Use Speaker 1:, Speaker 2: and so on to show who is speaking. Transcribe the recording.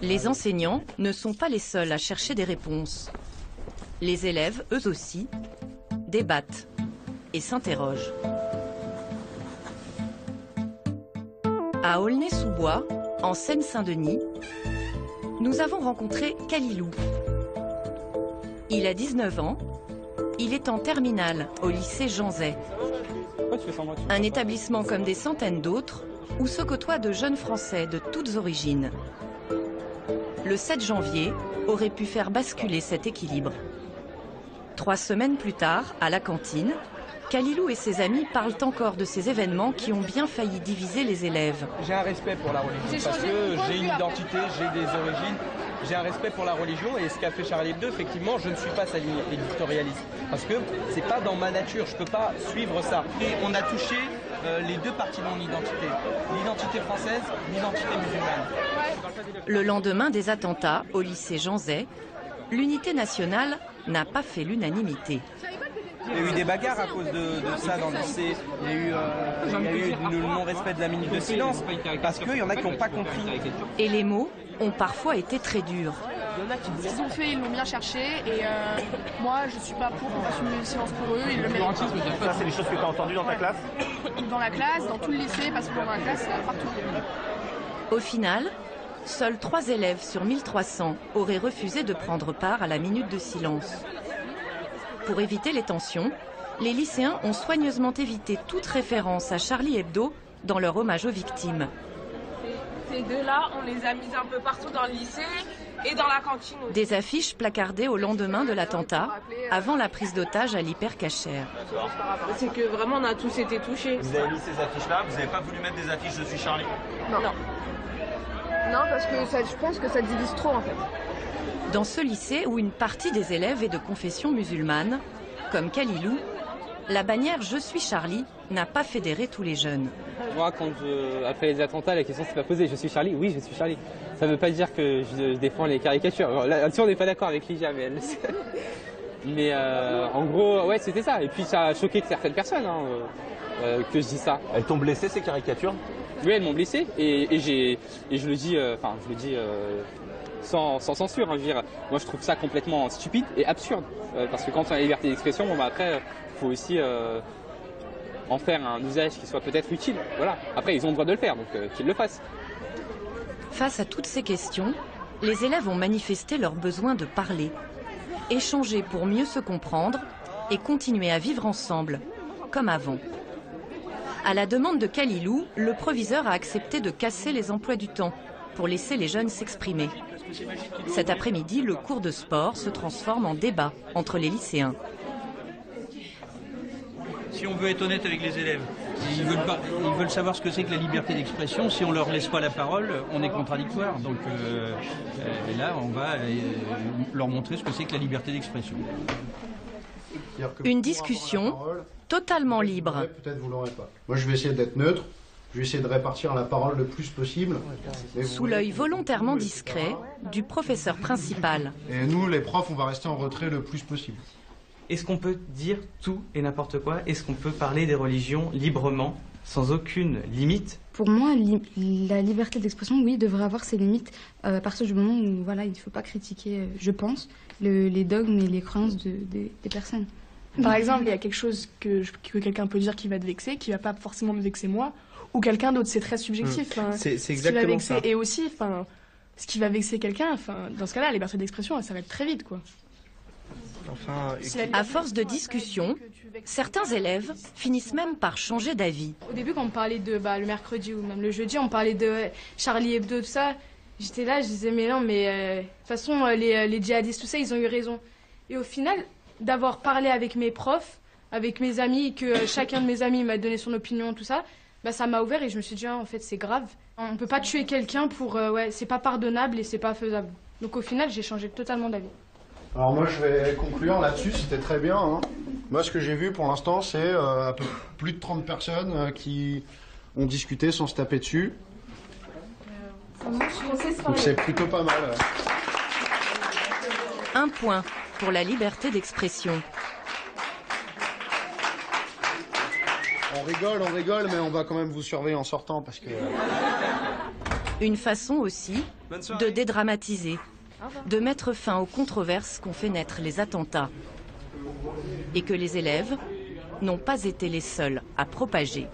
Speaker 1: Les enseignants ne sont pas les seuls à chercher des réponses. Les élèves, eux aussi, débattent et s'interrogent. À Aulnay-sous-Bois, en Seine-Saint-Denis, nous avons rencontré Kalilou. Il a 19 ans, il est en terminale au lycée Jean Zay. Un établissement comme des centaines d'autres où se côtoient de jeunes Français de toutes origines. Le 7 janvier aurait pu faire basculer cet équilibre. 3 semaines plus tard, à la cantine, Kalilou et ses amis parlent encore de ces événements qui ont bien failli diviser les élèves.
Speaker 2: J'ai un respect pour la religion parce que j'ai une identité, j'ai des origines, j'ai un respect pour la religion et ce qu'a fait Charlie Hebdo, effectivement, je ne suis pas sa ligne éditorialiste parce que c'est pas dans ma nature, je peux pas suivre ça. Et on a touché les deux parties de mon identité, l'identité française, l'identité musulmane.
Speaker 1: Le lendemain des attentats au lycée Jean Zay, l'unité nationale n'a pas fait l'unanimité.
Speaker 2: Il y a eu des bagarres à cause de ça dans le lycée. Il y a eu le non-respect de la minute de silence parce qu'il y en a qui n'ont pas compris.
Speaker 1: Et les mots ont parfois été très durs.
Speaker 3: Il y en a qui disent ce qu'ils ont fait, ils l'ont bien cherché et moi je suis pas pour qu'on fasse une minute de silence pour eux, ils le méritent.
Speaker 4: Ça c'est des choses que tu as entendues dans ta classe?
Speaker 3: Dans la classe, dans tout le lycée, parce que dans la classe, partout.
Speaker 1: Au final, seuls 3 élèves sur 1300 auraient refusé de prendre part à la minute de silence. Pour éviter les tensions, les lycéens ont soigneusement évité toute référence à Charlie Hebdo dans leur hommage aux victimes.
Speaker 5: Ces deux-là, on les a mises un peu partout dans le lycée et dans la cantine aussi.
Speaker 1: Des affiches placardées au lendemain de l'attentat, avant la prise d'otage à l'hypercachère.
Speaker 5: C'est que vraiment on a tous été touchés.
Speaker 4: Vous avez mis ces affiches-là, vous n'avez pas voulu mettre des affiches « Je suis Charlie » ?
Speaker 3: Non. Non, parce que je pense que ça divise trop en fait.
Speaker 1: Dans ce lycée où une partie des élèves est de confession musulmane, comme Kalilou, la bannière « Je suis Charlie » n'a pas fédéré tous les jeunes.
Speaker 6: Moi, après les attentats, la question s'est pas posée. Je suis Charlie? Oui, je suis Charlie. Ça ne veut pas dire que je défends les caricatures. Là-dessus, on n'est pas d'accord avec Lydia, mais elle le sait. Mais en gros, ouais, c'était ça. Et puis, ça a choqué certaines personnes que je dis ça.
Speaker 4: Elles t'ont blessé, ces caricatures?
Speaker 6: Oui, elles m'ont blessé. Et je le dis, sans censure. Hein, je veux dire, moi, je trouve ça complètement stupide et absurde. Parce que quand on a la liberté d'expression, après, il faut aussi en faire un usage qui soit peut-être utile. Voilà. Après, ils ont le droit de le faire, donc qu'ils le fassent.
Speaker 1: Face à toutes ces questions, les élèves ont manifesté leur besoin de parler, échanger pour mieux se comprendre et continuer à vivre ensemble, comme avant. À la demande de Kalilou, le proviseur a accepté de casser les emplois du temps pour laisser les jeunes s'exprimer. Cet après-midi, le cours de sport se transforme en débat entre les lycéens.
Speaker 7: Si on veut être honnête avec les élèves, ils veulent savoir ce que c'est que la liberté d'expression. Si on leur laisse pas la parole, on est contradictoire. Donc là, on va leur montrer ce que c'est que la liberté d'expression.
Speaker 1: Une discussion totalement libre.
Speaker 8: Peut-être vous l'aurez pas. Moi, je vais essayer d'être neutre. Je vais essayer de répartir la parole le plus possible.
Speaker 1: Sous l'œil volontairement discret du professeur principal.
Speaker 8: Et nous, les profs, on va rester en retrait le plus possible.
Speaker 9: Est-ce qu'on peut dire tout et n'importe quoi? Est-ce qu'on peut parler des religions librement, sans aucune limite?
Speaker 10: Pour moi, la liberté d'expression, oui, devrait avoir ses limites à partir du moment où voilà, il ne faut pas critiquer, je pense, les dogmes et les croyances des personnes.
Speaker 3: Par exemple, il y a quelque chose que quelqu'un peut dire qui va te vexer, qui ne va pas forcément me vexer moi, ou quelqu'un d'autre, c'est très subjectif.
Speaker 2: C'est exactement ça.
Speaker 3: Et aussi, ce qui va vexer quelqu'un, dans ce cas-là, la liberté d'expression, elle s'arrête très vite, quoi.
Speaker 1: À force de discussion, certains élèves finissent même par changer d'avis.
Speaker 10: Au début, quand on parlait de le mercredi ou même le jeudi, on parlait de Charlie Hebdo, tout ça. J'étais là, je disais mais non, mais de toute façon, les djihadistes, tout ça, ils ont eu raison. Et au final, d'avoir parlé avec mes profs, avec mes amis, que chacun de mes amis m'a donné son opinion, tout ça, ça m'a ouvert et je me suis dit, en fait, c'est grave. On ne peut pas tuer quelqu'un pour... c'est pas pardonnable et c'est pas faisable. Donc au final, j'ai changé totalement d'avis.
Speaker 8: Alors moi, je vais conclure là-dessus, c'était très bien. Hein. Moi, ce que j'ai vu pour l'instant, c'est un peu plus de 30 personnes qui ont discuté sans se taper dessus. Donc c'est plutôt pas mal.
Speaker 1: Un point pour la liberté d'expression.
Speaker 8: On rigole, mais on va quand même vous surveiller en sortant parce que...
Speaker 1: Une façon aussi de dédramatiser, de mettre fin aux controverses qu'ont fait naître les attentats. Et que les élèves n'ont pas été les seuls à propager.